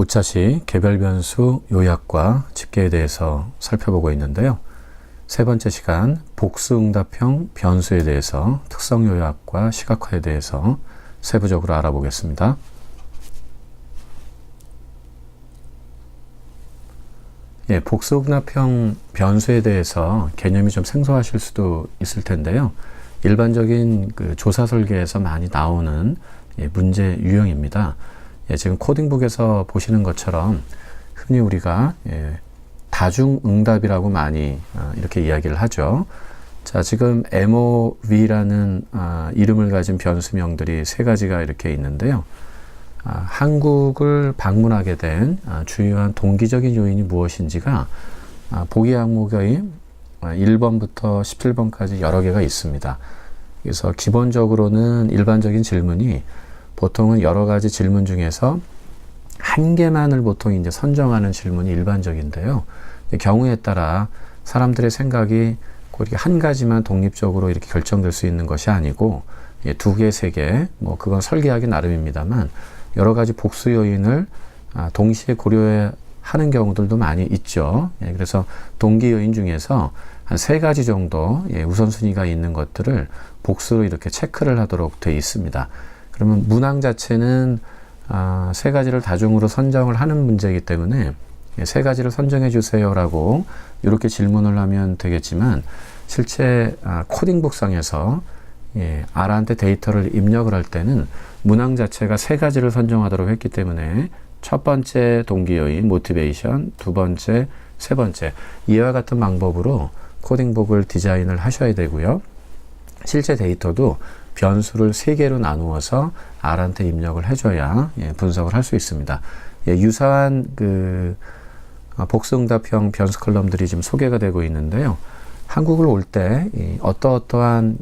오차시 개별 변수 요약과 집계에 대해서 살펴보고 있는데요. 세 번째 시간 복수응답형 변수에 대해서 특성 요약과 시각화에 대해서 세부적으로 알아보겠습니다. 복수응답형 변수에 대해서 개념이 좀 생소하실 수도 있을 텐데요. 일반적인 조사 설계에서 많이 나오는 문제 유형입니다. 지금 코딩북에서 보시는 것처럼 흔히 우리가 다중응답이라고 많이 이렇게 이야기를 하죠. 자, 지금 MOV라는 이름을 가진 변수명들이 세 가지가 이렇게 있는데요. 한국을 방문하게 된 주요한 동기적인 요인이 무엇인지가 보기 항목의 1번부터 17번까지 여러 개가 있습니다. 그래서 기본적으로는 일반적인 질문이 보통은 여러 가지 질문 중에서 한 개만을 보통 이제 선정하는 질문이 일반적인데요. 경우에 따라 사람들의 생각이 꼭 이렇게 한 가지만 독립적으로 이렇게 결정될 수 있는 것이 아니고 두 개, 세 개, 그건 설계하기 나름입니다만 여러 가지 복수 요인을 동시에 고려하는 경우들도 많이 있죠. 그래서 동기 요인 중에서 한 세 가지 정도 우선순위가 있는 것들을 복수로 이렇게 체크를 하도록 되어 있습니다. 그러면 문항 자체는 세 가지를 다중으로 선정을 하는 문제이기 때문에 세 가지를 선정해 주세요라고 이렇게 질문을 하면 되겠지만 실제 코딩북상에서 R한테 데이터를 입력을 할 때는 문항 자체가 세 가지를 선정하도록 했기 때문에 첫 번째 동기 요인, 모티베이션, 두 번째, 세 번째 이와 같은 방법으로 코딩북을 디자인을 하셔야 되고요. 실제 데이터도 변수를 세 개로 나누어서 R한테 입력을 해줘야 분석을 할 수 있습니다. 유사한 복수응답형 변수 컬럼들이 지금 소개가 되고 있는데요. 한국을 올 때 어떠한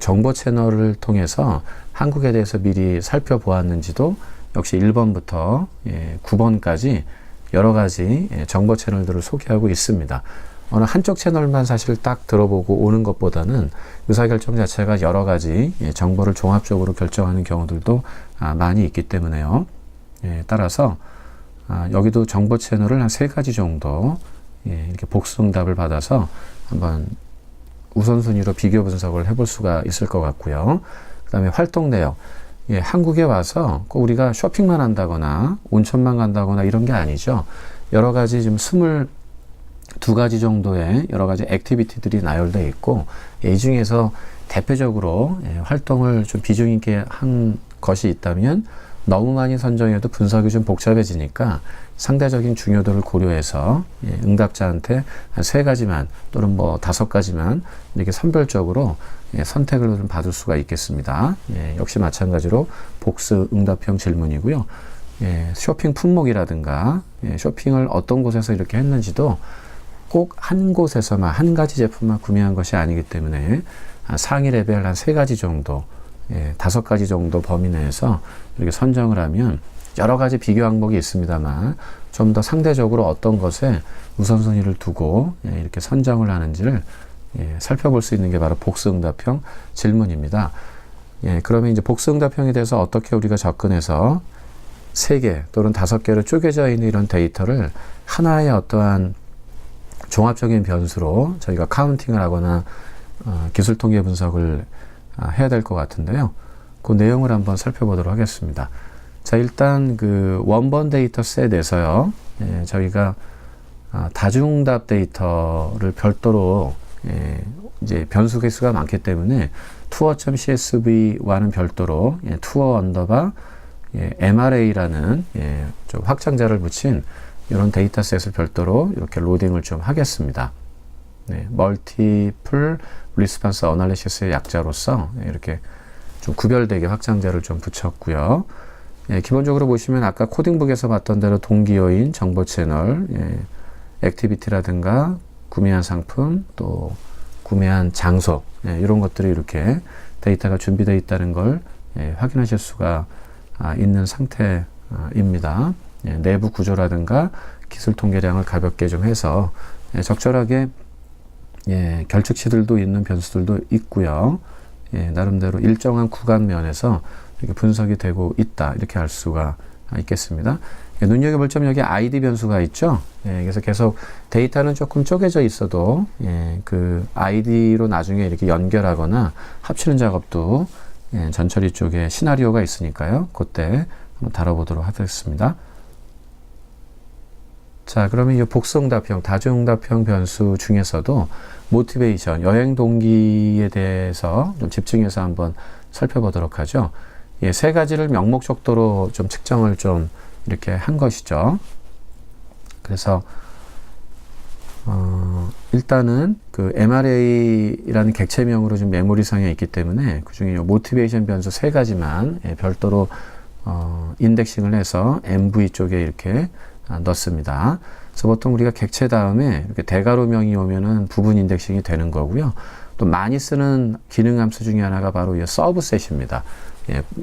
정보 채널을 통해서 한국에 대해서 미리 살펴보았는지도 역시 1번부터 9번까지 여러 가지 정보 채널들을 소개하고 있습니다. 어느 한쪽 채널만 사실 딱 들어보고 오는 것보다는 의사결정 자체가 여러 가지 정보를 종합적으로 결정하는 경우들도 많이 있기 때문에요. 따라서 여기도 정보 채널을 한 세 가지 정도 이렇게 복수응답을 받아서 한번 우선순위로 비교 분석을 해볼 수가 있을 것 같고요. 그 다음에 활동 내역. 한국에 와서 꼭 우리가 쇼핑만 한다거나 온천만 간다거나 이런 게 아니죠. 여러 가지 지금 22가지 정도의 여러 가지 액티비티들이 나열되어 있고 이 중에서 대표적으로 활동을 좀 비중 있게 한 것이 있다면 너무 많이 선정해도 분석이 좀 복잡해지니까 상대적인 중요도를 고려해서 응답자한테 한 세 가지만 또는 5가지만 이렇게 선별적으로 선택을 좀 받을 수가 있겠습니다. 역시 마찬가지로 복수 응답형 질문이고요. 쇼핑 품목이라든가 쇼핑을 어떤 곳에서 이렇게 했는지도 꼭 한 곳에서만 한 가지 제품만 구매한 것이 아니기 때문에 상위 레벨 한 3가지 정도 5가지 정도 범위 내에서 이렇게 선정을 하면 여러 가지 비교 항목이 있습니다만 좀 더 상대적으로 어떤 것에 우선순위를 두고 이렇게 선정을 하는지를 살펴볼 수 있는 게 바로 복수응답형 질문입니다. 그러면 이제 복수응답형에 대해서 어떻게 우리가 접근해서 3개 또는 5개로 쪼개져 있는 이런 데이터를 하나의 어떠한 종합적인 변수로 저희가 카운팅을 하거나 기술 통계 분석을 해야 될 것 같은데요. 그 내용을 한번 살펴보도록 하겠습니다. 자, 일단 원본 데이터 셋에서요, 저희가 다중응답 데이터를 별도로 이제 변수 개수가 많기 때문에 투어.csv와는 별도로 투어 언더바 MRA라는 좀 확장자를 붙인 이런 데이터셋을 별도로 이렇게 로딩을 좀 하겠습니다. 멀티플 리스폰스 어널리시스의 약자로서 이렇게 좀 구별되게 확장자를 좀 붙였고요. 기본적으로 보시면 아까 코딩북에서 봤던 대로 동기 요인, 정보 채널, 액티비티라든가 구매한 상품, 또 구매한 장소 이런 것들이 이렇게 데이터가 준비되어 있다는 걸 확인하실 수가 있는 상태입니다. 내부 구조라든가 기술 통계량을 가볍게 좀 해서 적절하게 결측치들도 있는 변수들도 있고요. 나름대로 일정한 구간 면에서 이렇게 분석이 되고 있다 이렇게 알 수가 있겠습니다. 눈여겨볼 점 여기 ID 변수가 있죠. 그래서 계속 데이터는 조금 쪼개져 있어도 그 ID로 나중에 이렇게 연결하거나 합치는 작업도 전처리 쪽에 시나리오가 있으니까요. 그때 한번 다뤄보도록 하겠습니다. 자, 그러면 이 복수응답형, 다중응답형 변수 중에서도 모티베이션, 여행 동기에 대해서 좀 집중해서 한번 살펴보도록 하죠. 세 가지를 명목적도로 좀 측정을 좀 이렇게 한 것이죠. 그래서 일단은 그 MRA라는 객체명으로 좀 메모리상에 있기 때문에 그 중에 모티베이션 변수 세 가지만 별도로 인덱싱을 해서 MV 쪽에 이렇게 넣습니다. 그래서 보통 우리가 객체 다음에 이렇게 대괄호명이 오면은 부분 인덱싱이 되는 거고요. 또 많이 쓰는 기능 함수 중에 하나가 바로 이 서브셋입니다.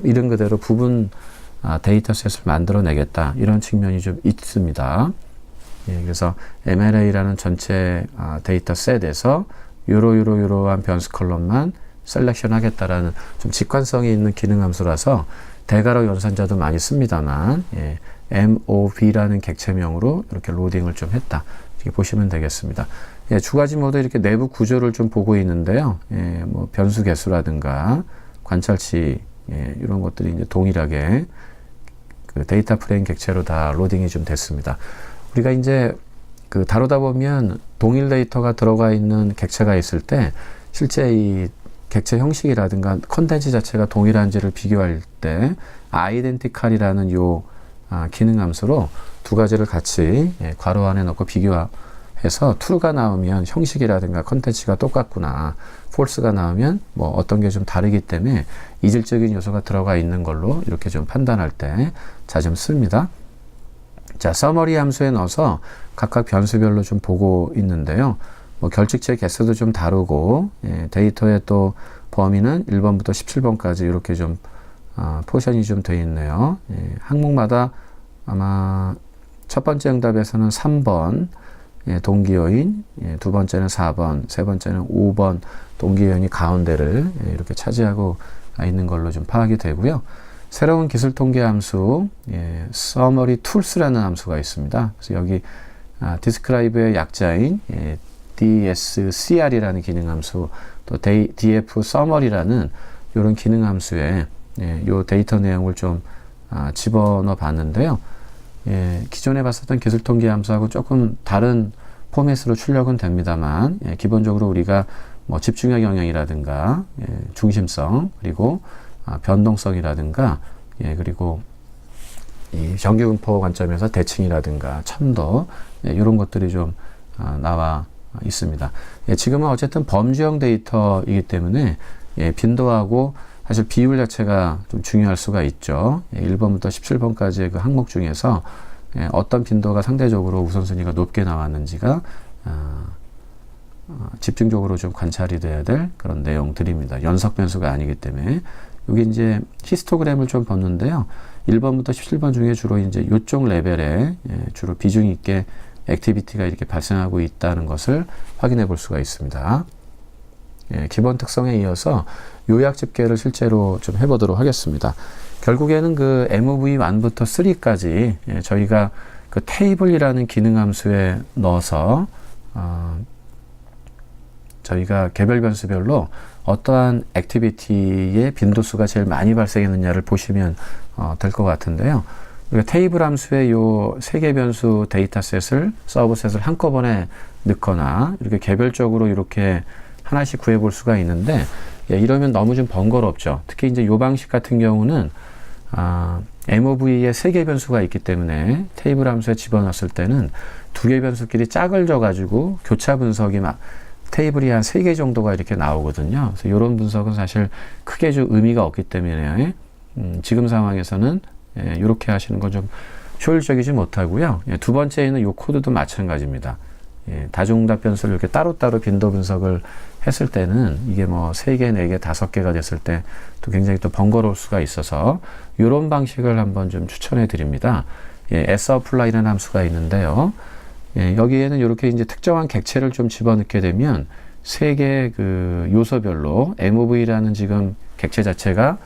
이름 그대로 부분 데이터셋을 만들어내겠다, 이런 측면이 좀 있습니다. 그래서 MLA라는 전체 데이터셋에서 요러한 변수 컬럼만 셀렉션 하겠다라는 좀 직관성이 있는 기능 함수라서 대괄호 연산자도 많이 씁니다만, MOV라는 객체명으로 이렇게 로딩을 좀 했다, 이렇게 보시면 되겠습니다. 두 가지 모두 이렇게 내부 구조를 좀 보고 있는데요. 뭐 변수 개수라든가 관찰치, 이런 것들이 이제 동일하게 그 데이터 프레임 객체로 다 로딩이 좀 됐습니다. 우리가 이제 그 다루다 보면 동일 데이터가 들어가 있는 객체가 있을 때 실제 이 객체 형식이라든가 컨텐츠 자체가 동일한지를 비교할 때 아이덴티칼이라는 요 기능 함수로 두 가지를 같이 괄호 안에 넣고 비교해서 true가 나오면 형식이라든가 컨텐츠가 똑같구나, false가 나오면 뭐 어떤 게 좀 다르기 때문에 이질적인 요소가 들어가 있는 걸로 이렇게 좀 판단할 때 자주 씁니다. 자, 서머리 함수에 넣어서 각각 변수별로 좀 보고 있는데요. 뭐 결칙체 개수도 좀 다르고, 데이터의 또 범위는 1번부터 17번까지 이렇게 좀 포션이 좀 돼 있네요. 항목마다 아마 첫 번째 응답에서는 3번 동기요인, 두 번째는 4번, 세 번째는 5번 동기요인이 가운데를 이렇게 차지하고 있는 걸로 좀 파악이 되고요. 새로운 기술 통계 함수, Summary Tools라는 함수가 있습니다. 그래서 여기 Describe의 약자인 DSCR이라는 기능 함수, 또 DF Summary라는 이런 기능 함수에 요 데이터 내용을 좀 집어넣어 봤는데요. 기존에 봤었던 기술 통계 함수하고 조금 다른 포맷으로 출력은 됩니다만, 기본적으로 우리가 뭐 집중력 영역이라든가, 중심성, 그리고 변동성이라든가, 그리고 이 정규분포 관점에서 대칭이라든가 첨도, 이런 것들이 좀 나와 있습니다. 지금은 어쨌든 범주형 데이터이기 때문에 빈도하고 사실 비율 자체가 좀 중요할 수가 있죠. 1번부터 17번까지의 그 항목 중에서 어떤 빈도가 상대적으로 우선순위가 높게 나왔는지가 집중적으로 좀 관찰이 돼야 될 그런 내용들입니다. 연속 변수가 아니기 때문에. 여기 이제 히스토그램을 좀 봤는데요. 1번부터 17번 중에 주로 이제 이쪽 레벨에 주로 비중 있게 액티비티가 이렇게 발생하고 있다는 것을 확인해 볼 수가 있습니다. 기본 특성에 이어서 요약 집계를 실제로 좀 해보도록 하겠습니다. 결국에는 그 MOV1부터 3까지 저희가 그 테이블이라는 기능 함수에 넣어서 저희가 개별 변수별로 어떠한 액티비티의 빈도수가 제일 많이 발생했느냐를 보시면 될 것 같은데요. 우리가 테이블 함수에 요 세 개 변수 데이터셋을, 서브셋을 한꺼번에 넣거나 이렇게 개별적으로 이렇게 하나씩 구해 볼 수가 있는데, 이러면 너무 좀 번거롭죠. 특히 이제 요 방식 같은 경우는 MOV에 세 개 변수가 있기 때문에 테이블 함수에 집어넣었을 때는 두 개 변수끼리 짝을 져가지고 교차 분석이 막 테이블이 한 3개 정도가 이렇게 나오거든요. 그래서 이런 분석은 사실 크게 좀 의미가 없기 때문에 지금 상황에서는 이렇게 하시는 건 좀 효율적이지 못하고요. 두 번째에는 이 코드도 마찬가지입니다. 다중응답 변수를 이렇게 따로따로 빈도 분석을 했을 때는 이게 뭐 3개, 4개, 5개가 됐을 때 또 굉장히 또 번거로울 수가 있어서 이런 방식을 한번 좀 추천해 드립니다. sapply라는 함수가 있는데요. 여기에는 이렇게 이제 특정한 객체를 좀 집어넣게 되면 3개 그 요소별로 MOV라는 지금 객체 자체가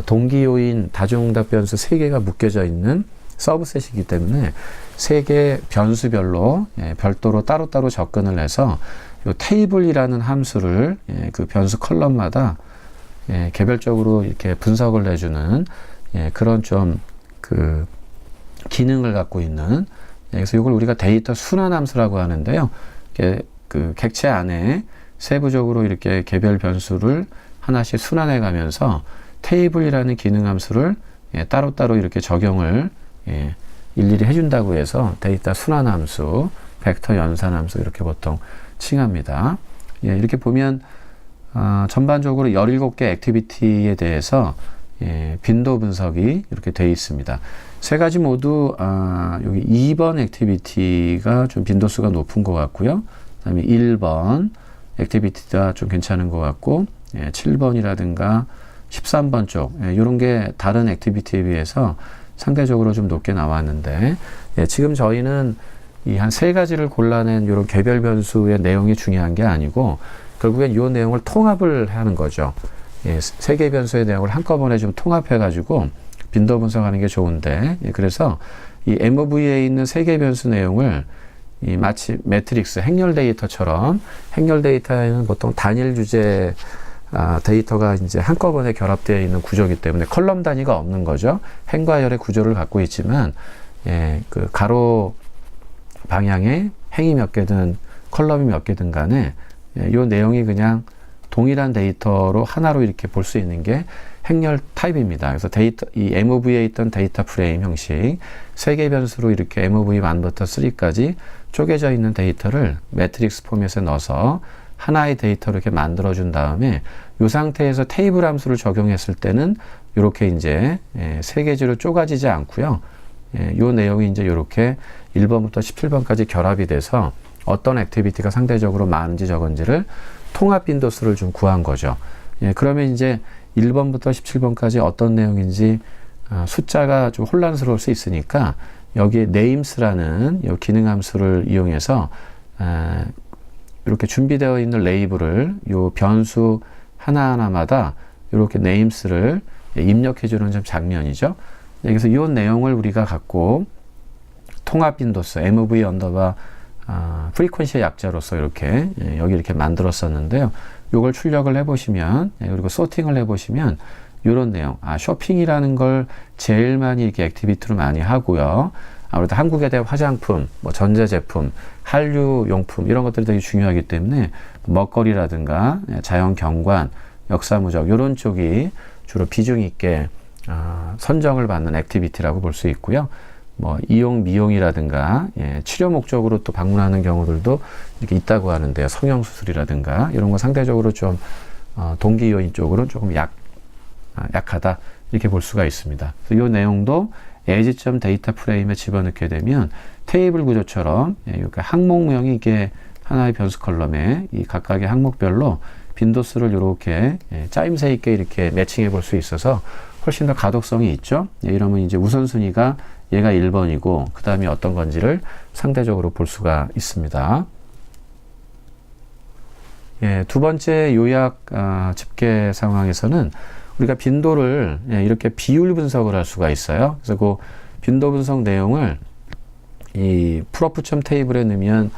동기 요인 다중응답 변수 3개가 묶여져 있는 서브셋이기 때문에 세 개 변수별로 별도로 따로따로 접근을 해서 요 테이블이라는 함수를 그 변수 컬럼마다 개별적으로 이렇게 분석을 해주는 그런 좀 그 기능을 갖고 있는, 그래서 이걸 우리가 데이터 순환 함수라고 하는데요. 그 객체 안에 세부적으로 이렇게 개별 변수를 하나씩 순환해 가면서 테이블이라는 기능 함수를 따로따로 이렇게 적용을 일일이 해준다고 해서 데이터 순환 함수, 벡터 연산 함수 이렇게 보통 칭합니다. 이렇게 보면 전반적으로 17개 액티비티에 대해서 빈도 분석이 이렇게 되어 있습니다. 세 가지 모두 여기 2번 액티비티가 좀 빈도수가 높은 것 같고요. 그 다음에 1번 액티비티가 좀 괜찮은 것 같고 7번이라든가 13번 쪽 이런 게 다른 액티비티에 비해서 상대적으로 좀 높게 나왔는데 지금 저희는 이 한 세 가지를 골라낸 이런 개별 변수의 내용이 중요한 게 아니고 결국엔 이 내용을 통합을 하는 거죠. 세 개 변수의 내용을 한꺼번에 좀 통합해 가지고 빈도 분석하는 게 좋은데, 그래서 이 MOV에 있는 세 개 변수 내용을 이 마치 매트릭스 행렬 데이터처럼, 행렬 데이터에는 보통 단일 주제 데이터가 이제 한꺼번에 결합되어 있는 구조이기 때문에 컬럼 단위가 없는 거죠. 행과 열의 구조를 갖고 있지만 그 가로 방향에 행이 몇 개든 컬럼이 몇 개든 간에 이 내용이 그냥 동일한 데이터로 하나로 이렇게 볼 수 있는 게 행렬 타입입니다. 그래서 데이터, 이 MOV에 있던 데이터 프레임 형식, 세 개 변수로 이렇게 MOV 1부터 3까지 쪼개져 있는 데이터를 매트릭스 포맷에 넣어서 하나의 데이터로 이렇게 만들어준 다음에 이 상태에서 테이블 함수를 적용했을 때는 이렇게 이제 세 개지로 쪼가지지 않고요. 이 내용이 이제 이렇게 1번부터 17번까지 결합이 돼서 어떤 액티비티가 상대적으로 많은지 적은지를 통합 빈도수를 좀 구한 거죠. 그러면 이제 1번부터 17번까지 어떤 내용인지 숫자가 좀 혼란스러울 수 있으니까 여기에 names라는 이 기능 함수를 이용해서 이렇게 준비되어 있는 레이블을 이 변수 하나하나마다 이렇게 names를 입력해주는 좀 장면이죠. 그래서 이 내용을 우리가 갖고 통합 빈도수 MOV 언더바 프리퀀시의 약자로서 이렇게 여기 이렇게 만들었었는데요. 이걸 출력을 해보시면 그리고 소팅을 해보시면 이런 내용, 쇼핑이라는 걸 제일 많이 이렇게 액티비티로 많이 하고요. 아무래도 한국에 대한 화장품, 뭐 전자제품, 한류용품 이런 것들이 되게 중요하기 때문에 먹거리라든가 자연경관, 역사무적 이런 쪽이 주로 비중 있게 선정을 받는 액티비티라고 볼 수 있고요. 뭐 이용 미용이라든가 치료 목적으로 또 방문하는 경우들도 이렇게 있다고 하는데요. 성형수술이라든가 이런 거 상대적으로 좀 동기 요인 쪽으로는 조금 약하다 이렇게 볼 수가 있습니다. 그래서 이 내용도 as 데이터 프레임에 집어넣게 되면 테이블 구조처럼 이렇게 항목명이 이게 하나의 변수 컬럼에 이 각각의 항목별로 빈도수를 이렇게 짜임새 있게 이렇게 매칭해 볼 수 있어서 훨씬 더 가독성이 있죠. 이러면 이제 우선순위가 얘가 1번이고 그 다음에 어떤 건지를 상대적으로 볼 수가 있습니다. 두 번째 요약 집계 상황에서는 우리가 빈도를 이렇게 비율 분석을 할 수가 있어요. 그래서 그 빈도 분석 내용을 이 풀어프 테이블에 넣으면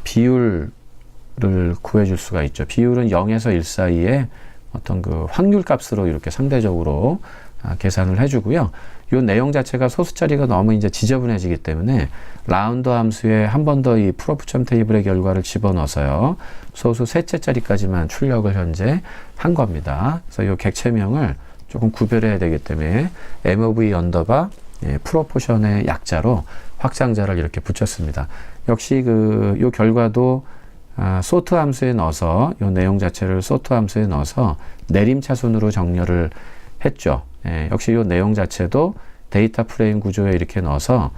비율을 구해줄 수가 있죠. 비율은 0에서 1 사이에 어떤 그 확률 값으로 이렇게 상대적으로 계산을 해주고요. 이 내용 자체가 소수자리가 너무 이제 지저분해지기 때문에 라운드 함수에 한 번 더 이 풀어프 테이블의 결과를 집어넣어서요. 소수 셋째 자리까지만 출력을 현재 한 겁니다. 그래서 이 객체명을 조금 구별해야 되기 때문에 MOV 언더바 프로포션의 약자로 확장자를 이렇게 붙였습니다. 역시 이 결과도 소트 함수에 넣어서 이 내용 자체를 소트 함수에 넣어서 내림차순으로 정렬을 했죠. 역시 이 내용 자체도 데이터 프레임 구조에 이렇게 넣어서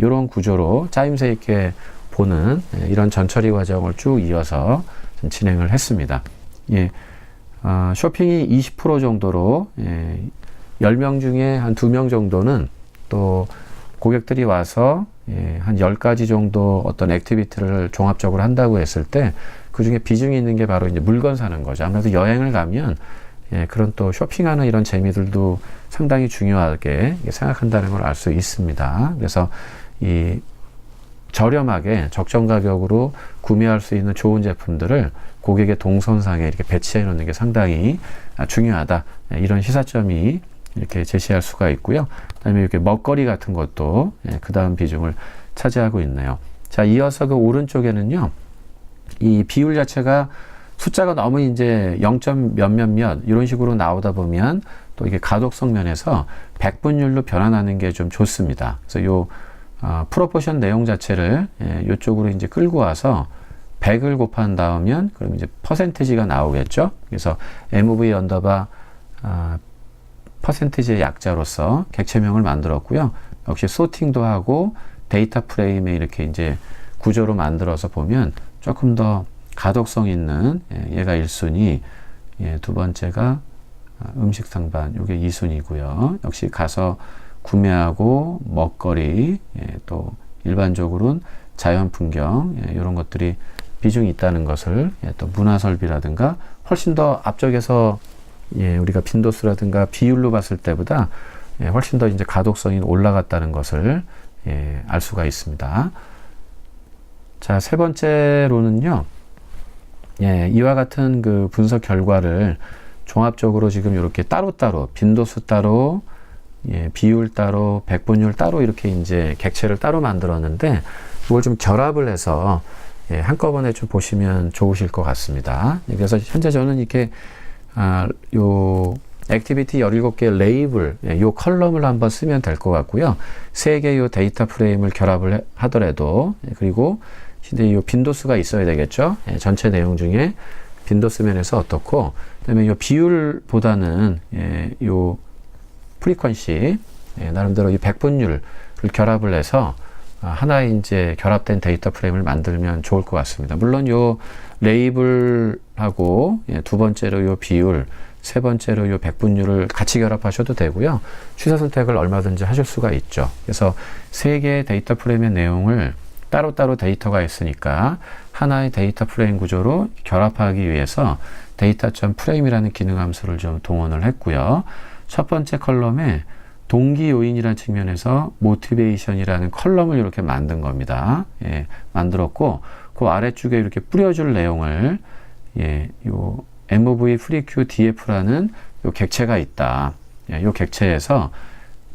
이런 구조로 짜임새 있게 보는 이런 전처리 과정을 쭉 이어서 좀 진행을 했습니다. 쇼핑이 20% 정도로 10명 중에 한 2명 정도는 또 고객들이 와서 한 10가지 정도 어떤 액티비티를 종합적으로 한다고 했을 때 그 중에 비중이 있는 게 바로 이제 물건 사는 거죠. 아무래도 여행을 가면 그런 또 쇼핑하는 이런 재미들도 상당히 중요하게 생각한다는 걸 알 수 있습니다. 그래서 이 저렴하게 적정 가격으로 구매할 수 있는 좋은 제품들을 고객의 동선상에 이렇게 배치해 놓는 게 상당히 중요하다. 이런 시사점이 이렇게 제시할 수가 있고요. 그다음에 이렇게 먹거리 같은 것도 그 다음 비중을 차지하고 있네요. 자, 이어서 그 오른쪽에는요, 이 비율 자체가 숫자가 너무 이제 0점 몇몇몇 이런 식으로 나오다 보면 또 이게 가독성 면에서 백분율로 변환하는 게 좀 좋습니다. 그래서 요 프로포션 내용 자체를 이쪽으로 이제 끌고 와서 100을 곱한 다음면 그럼 이제 퍼센티지가 나오겠죠. 그래서 MV 언더바 퍼센티지의 약자로서 객체명을 만들었고요. 역시 소팅도 하고 데이터 프레임에 이렇게 이제 구조로 만들어서 보면 조금 더 가독성 있는, 얘가 1순위, 두 번째가 음식 상반, 요게 2순위고요. 역시 가서 구매하고 먹거리, 또 일반적으로는 자연 풍경, 이런 것들이 비중이 있다는 것을, 또 문화 설비라든가 훨씬 더 앞쪽에서 우리가 빈도수라든가 비율로 봤을 때보다 훨씬 더 이제 가독성이 올라갔다는 것을 알 수가 있습니다. 자, 세 번째로는요, 이와 같은 그 분석 결과를 종합적으로 지금 이렇게 따로따로, 빈도수 따로, 비율 따로, 백분율 따로 이렇게 이제 객체를 따로 만들었는데, 이걸 좀 결합을 해서 한꺼번에 좀 보시면 좋으실 것 같습니다. 그래서 현재 저는 이렇게, 요, 액티비티 17개 레이블, 요 컬럼을 한번 쓰면 될 것 같고요. 3개 요 데이터 프레임을 결합을 하더라도, 그리고 근데 이 빈도수가 있어야 되겠죠. 전체 내용 중에 빈도수 면에서 어떻고, 그다음에 이 비율보다는 요 프리퀀시, 나름대로 이 백분율을 결합을 해서 하나의 이제 결합된 데이터 프레임을 만들면 좋을 것 같습니다. 물론 요 레이블하고 두 번째로 요 비율, 세 번째로 요 백분율을 같이 결합하셔도 되고요. 취사 선택을 얼마든지 하실 수가 있죠. 그래서 세 개의 데이터 프레임의 내용을 따로따로 데이터가 있으니까 하나의 데이터 프레임 구조로 결합하기 위해서 데이터.프레임이라는 기능 함수를 좀 동원을 했고요. 첫 번째 컬럼에 동기 요인이라는 측면에서 모티베이션이라는 컬럼을 이렇게 만든 겁니다. 만들었고 그 아래쪽에 이렇게 뿌려줄 내용을 요 MOV FreeQ DF라는 요 객체가 있다. 요 객체에서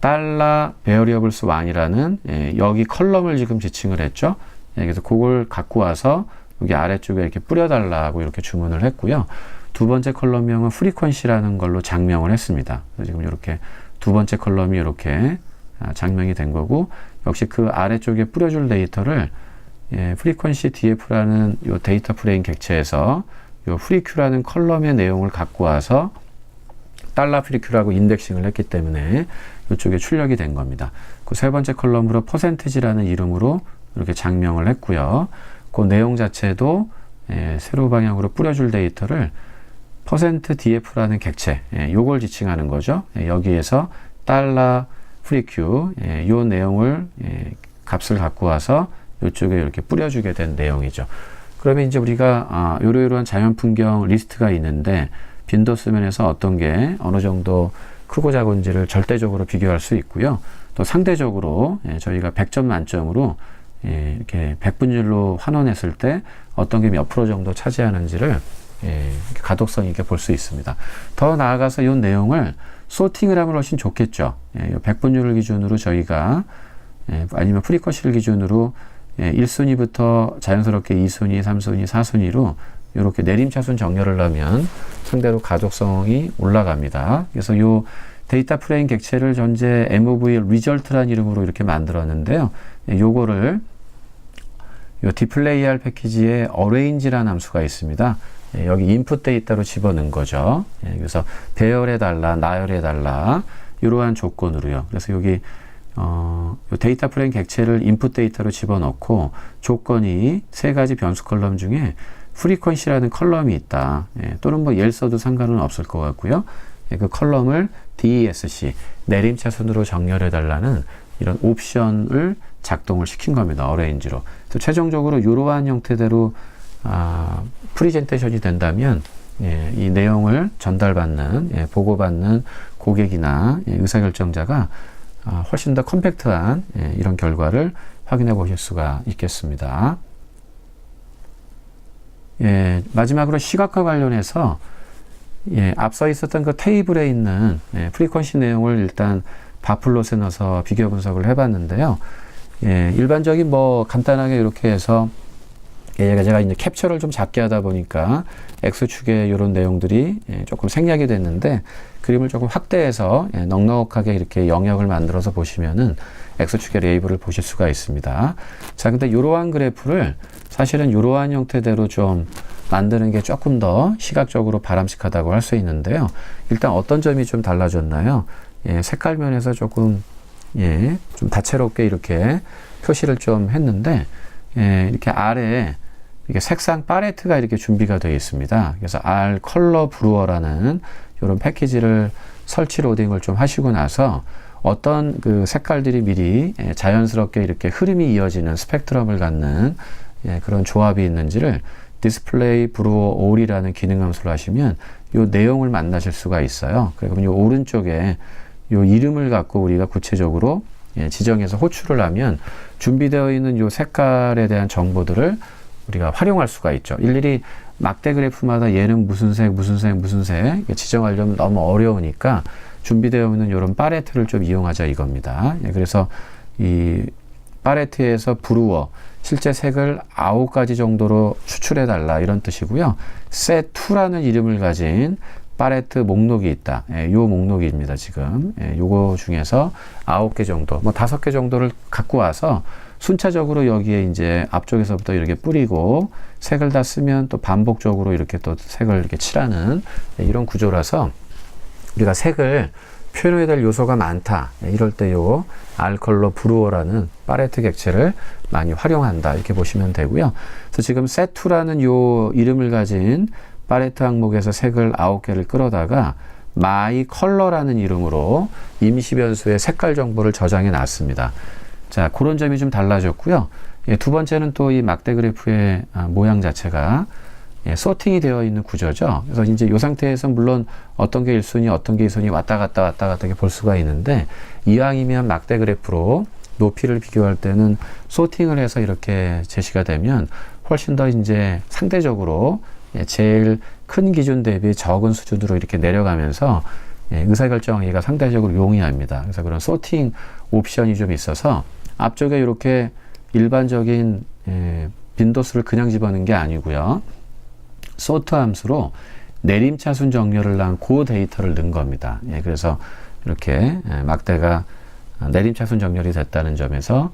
달러 베어리어블스 1이라는 여기 컬럼을 지금 지칭을 했죠. 그래서 그걸 갖고 와서 여기 아래쪽에 이렇게 뿌려달라고 이렇게 주문을 했고요. 두 번째 컬럼명은 프리퀀시라는 걸로 장명을 했습니다. 그래서 지금 이렇게 두 번째 컬럼이 이렇게 장명이 된 거고, 역시 그 아래쪽에 뿌려줄 데이터를 프리퀀시 DF라는 요 데이터 프레임 객체에서 요 프리큐라는 컬럼의 내용을 갖고 와서 달러 프리큐라고 인덱싱을 했기 때문에 이쪽에 출력이 된 겁니다. 그 세 번째 컬럼으로 퍼센티지라는 이름으로 이렇게 장명을 했고요. 그 내용 자체도 세로 방향으로 뿌려줄 데이터를 %df라는 객체, 요걸 지칭하는 거죠. 여기에서 달러 프리큐, 요 내용을 값을 갖고 와서 이쪽에 이렇게 뿌려주게 된 내용이죠. 그러면 이제 우리가 요러요러한 자연 풍경 리스트가 있는데 빈도수 면에서 어떤 게 어느 정도 크고 작은지를 절대적으로 비교할 수 있고요. 또 상대적으로 저희가 100점 만점으로 이렇게 백분율로 환원했을 때 어떤 게 몇 프로 정도 차지하는지를 가독성 있게 볼 수 있습니다. 더 나아가서 이 내용을 소팅을 하면 훨씬 좋겠죠. 백분율을 기준으로 저희가 아니면 프리퀀시를 기준으로 1순위부터 자연스럽게 2순위, 3순위, 4순위로 이렇게 내림차순 정렬을 하면 상대로 가독성이 올라갑니다. 그래서 요 데이터 프레임 객체를 현재 MOV result라는 이름으로 이렇게 만들었는데요. 요거를 요 디플레이할 패키지에 arrange라는 함수가 있습니다. 여기 인풋 데이터로 집어넣은 거죠. 그래서 배열해달라, 나열해달라 이러한 조건으로요. 그래서 여기 요 데이터 프레임 객체를 인풋 데이터로 집어넣고 조건이 세 가지 변수 컬럼 중에 프리퀀시라는 컬럼이 있다. 또는 뭐 얘를 써도 상관은 없을 것 같고요. 그 컬럼을 DESC, 내림차순으로 정렬해달라는 이런 옵션을 작동을 시킨 겁니다. 어레인지로. 최종적으로 이러한 형태대로 프리젠테이션이 된다면 이 내용을 전달받는, 보고받는 고객이나 의사결정자가 훨씬 더 컴팩트한 이런 결과를 확인해 보실 수가 있겠습니다. 마지막으로 시각과 관련해서 앞서 있었던 그 테이블에 있는 프리퀀시 내용을 일단 바플롯에 넣어서 비교 분석을 해봤는데요. 일반적인 간단하게 이렇게 해서 제가 이제 캡처를 좀 작게 하다 보니까 X축에 이런 내용들이 조금 생략이 됐는데, 그림을 조금 확대해서 넉넉하게 이렇게 영역을 만들어서 보시면은 X축의 레이블을 보실 수가 있습니다. 자, 근데 이러한 그래프를 사실은 이러한 형태대로 좀 만드는 게 조금 더 시각적으로 바람직하다고 할 수 있는데요. 일단 어떤 점이 좀 달라졌나요? 색깔 면에서 조금 좀 다채롭게 이렇게 표시를 좀 했는데, 이렇게 아래에 이렇게 색상 팔레트가 이렇게 준비가 되어 있습니다. 그래서 R 컬러 브루어라는 이런 패키지를 설치 로딩을 좀 하시고 나서 어떤 그 색깔들이 미리 자연스럽게 이렇게 흐름이 이어지는 스펙트럼을 갖는 그런 조합이 있는지를 디스플레이 브루어 올이라는 기능 함수를 하시면 이 내용을 만나실 수가 있어요. 그러면 이 오른쪽에 이 이름을 갖고 우리가 구체적으로 지정해서 호출을 하면 준비되어 있는 이 색깔에 대한 정보들을 우리가 활용할 수가 있죠. 일일이 막대 그래프마다 얘는 무슨 색 지정하려면 너무 어려우니까 준비되어 있는 이런 팔레트를 좀 이용하자 이겁니다. 그래서 이 팔레트에서 브루어 실제 색을 9가지 정도로 추출해 달라 이런 뜻이고요. set2라는 이름을 가진 팔레트 목록이 있다. 요 목록입니다. 지금 요거 중에서 9개 정도, 5개 정도를 갖고 와서 순차적으로 여기에 이제 앞쪽에서부터 이렇게 뿌리고 색을 다 쓰면 또 반복적으로 이렇게 또 색을 이렇게 칠하는 이런 구조라서 우리가 색을 표현해야 될 요소가 많다. 이럴 때 요 R 컬러 브루어라는 팔레트 객체를 많이 활용한다. 이렇게 보시면 되고요. 그래서 지금 set2라는 요 이름을 가진 팔레트 항목에서 색을 9개를 끌어다가 my color라는 이름으로 임시 변수의 색깔 정보를 저장해 놨습니다. 자, 그런 점이 좀 달라졌고요. 두 번째는 또 이 막대 그래프의 모양 자체가 소팅이 되어 있는 구조죠. 그래서 이제 이 상태에서 물론 어떤 게 1순위, 어떤 게 2순위 왔다 갔다 이렇게 볼 수가 있는데, 이왕이면 막대 그래프로 높이를 비교할 때는 소팅을 해서 이렇게 제시가 되면 훨씬 더 이제 상대적으로 제일 큰 기준 대비 적은 수준으로 이렇게 내려가면서 의사결정하기가 상대적으로 용이합니다. 그래서 그런 소팅 옵션이 좀 있어서 앞쪽에 이렇게 일반적인 빈도수를 그냥 집어넣은 게 아니고요. 소트 함수로 내림차순 정렬을 한 그 데이터를 넣은 겁니다. 그래서 이렇게 막대가 내림차순 정렬이 됐다는 점에서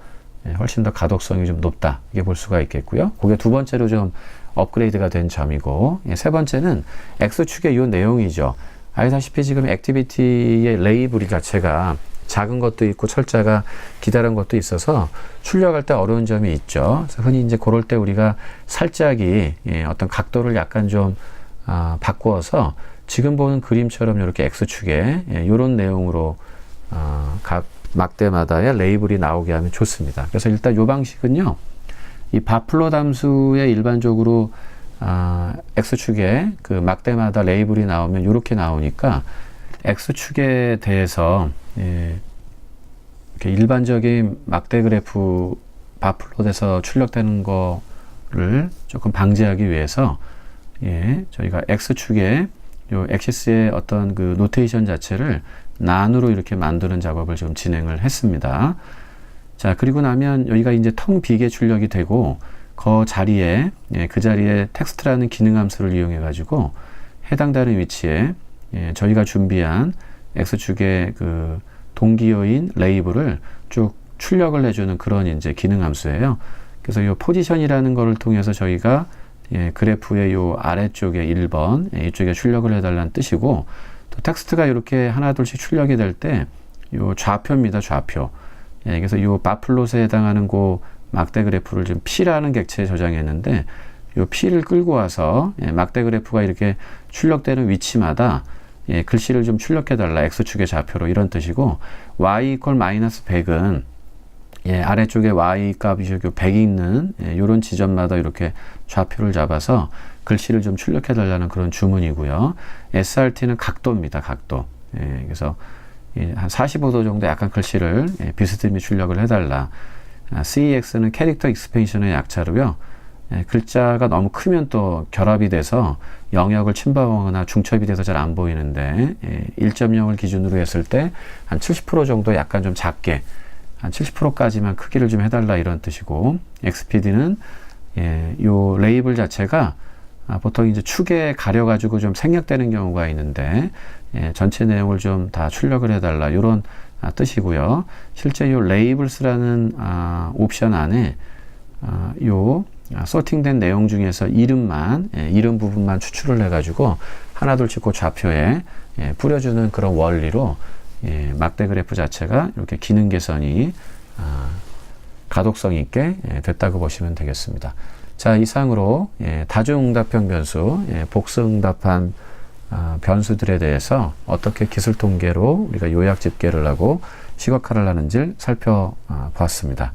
훨씬 더 가독성이 좀 높다. 이게 볼 수가 있겠고요. 그게 두 번째로 좀 업그레이드가 된 점이고, 세 번째는 X축의 이 내용이죠. 아시다시피 지금 액티비티의 레이블 자체가 작은 것도 있고 철자가 기다란 것도 있어서 출력할 때 어려운 점이 있죠. 그래서 흔히 이제 그럴 때 우리가 살짝이 어떤 각도를 약간 좀 바꾸어서 지금 보는 그림처럼 이렇게 X축에 이런 내용으로 각 막대마다의 레이블이 나오게 하면 좋습니다. 그래서 일단 이 방식은요, 이 바플롯 함수에 일반적으로 X축에 그 막대마다 레이블이 나오면 이렇게 나오니까 X축에 대해서 이렇게 일반적인 막대 그래프 바플롯에서 출력되는 거를 조금 방지하기 위해서 저희가 X축에 요 엑시스의 어떤 그 노테이션 자체를 난으로 이렇게 만드는 작업을 지금 진행을 했습니다. 자, 그리고 나면 여기가 이제 텅 비게 출력이 되고 그 자리에 텍스트라는 기능 함수를 이용해 가지고 해당되는 위치에 저희가 준비한 X축의 그 동기어인 레이블을 쭉 출력을 해주는 그런 이제 기능 함수예요. 그래서 이 포지션이라는 거를 통해서 저희가 그래프의 요 아래쪽에 1번 이쪽에 출력을 해달라는 뜻이고, 또 텍스트가 이렇게 하나 둘씩 출력이 될 때 요 좌표입니다. 좌표. 그래서 요 바플롯에 해당하는 그 막대 그래프를 지금 P라는 객체에 저장했는데, 요 P를 끌고 와서 막대 그래프가 이렇게 출력되는 위치마다 글씨를 좀 출력해달라. X축의 좌표로 이런 뜻이고, y = -100은 아래쪽에 y 값이 100이 있는 이런 지점마다 이렇게 좌표를 잡아서 글씨를 좀 출력해 달라는 그런 주문이고요. SRT는 각도입니다. 각도. 그래서 한 45도 정도 약간 글씨를 비스듬히 출력을 해달라. CEX는 캐릭터 익스펜션의 약자로요. 글자가 너무 크면 또 결합이 돼서 영역을 침범하거나 중첩이 돼서 잘 안 보이는데 1.0을 기준으로 했을 때 한 70% 정도 약간 좀 작게 한 70%까지만 크기를 좀 해달라 이런 뜻이고, XPD는 요 레이블 자체가 보통 이제 축에 가려가지고 좀 생략되는 경우가 있는데 전체 내용을 좀 다 출력을 해달라 이런 뜻이고요. 실제 요 레이블스라는 옵션 안에 요 소팅된 내용 중에서 이름 부분만 추출을 해가지고 하나둘 찍고 좌표에 뿌려주는 그런 원리로 막대 그래프 자체가 이렇게 기능 개선이 가독성 있게 됐다고 보시면 되겠습니다. 자, 이상으로 다중응답형 변수, 복수응답한 변수들에 대해서 어떻게 기술 통계로 우리가 요약 집계를 하고 시각화를 하는지를 살펴보았습니다.